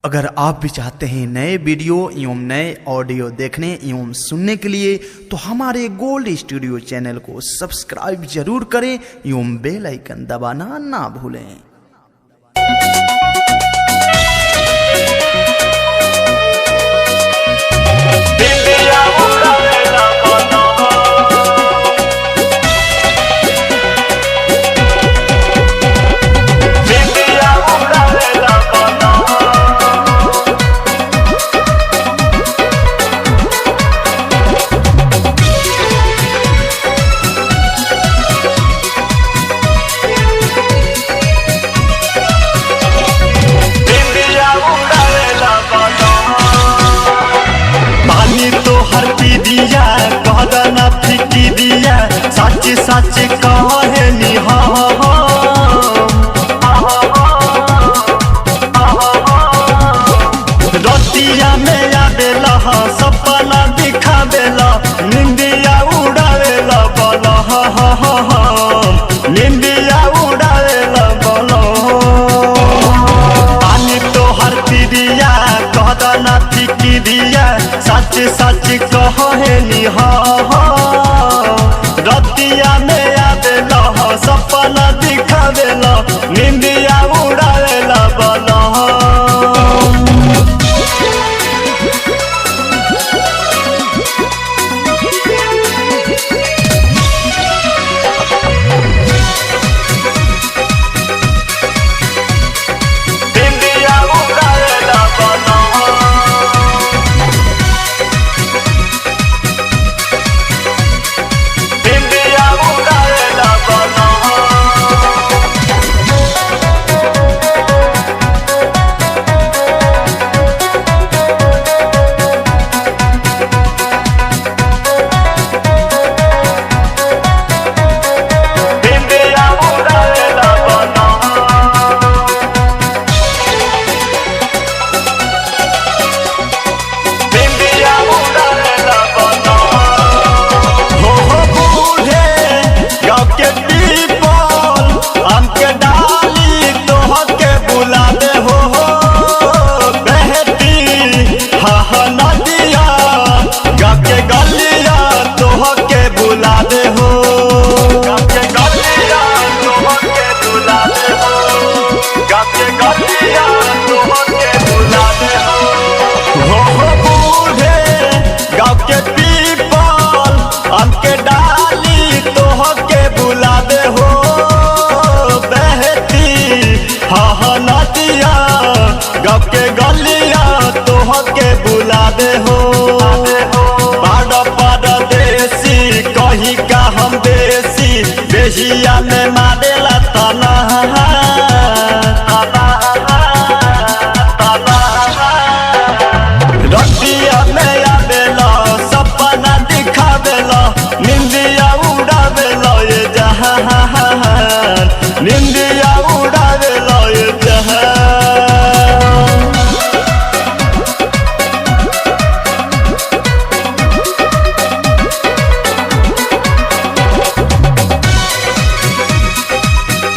अगर आप भी चाहते हैं नए वीडियो एवं नए ऑडियो देखने एवं सुनने के लिए तो हमारे गोल्ड स्टूडियो चैनल को सब्सक्राइब जरूर करें एवं बेल आइकन दबाना ना भूलें। दिया कहना फिकी दिया सच सच कहे रतिया में आवेला सपना दिखावेला निंदिया उड़ावेला बल निंदिया उड़ावेला बल पानी तोहर पिरिया कहना फिकी दिया सच सच कहे रतिया में आवेला सपना दिखावेला निंदिया उड़ावेला बल गप के गलिया तोहके बुला दे हो बड़ देसी कहीं का हम देसी बेहिया में मारेला तना रतिया में आवेला सपना दिखावेला निंदिया उड़ावेला ये जहान निंदिया उड़ावेला ये जहान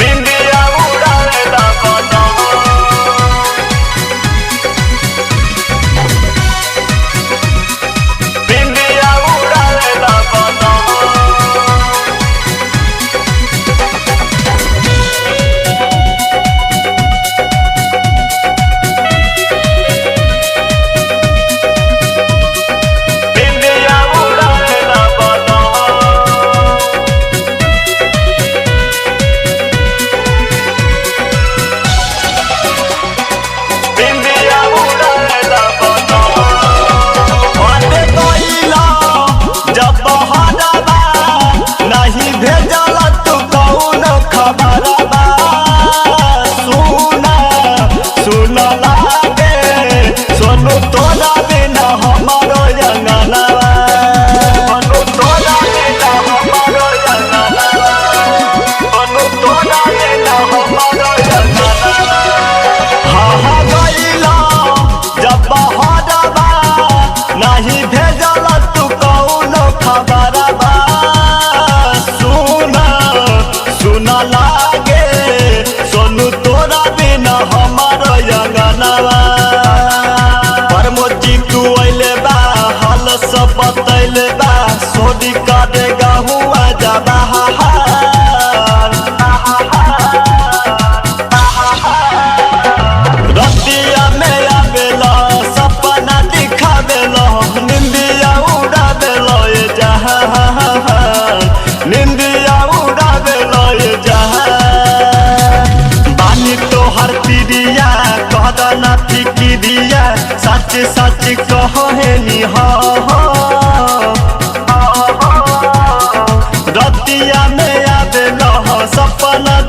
निंदिया सच कहनी रतिया में आवेला सपना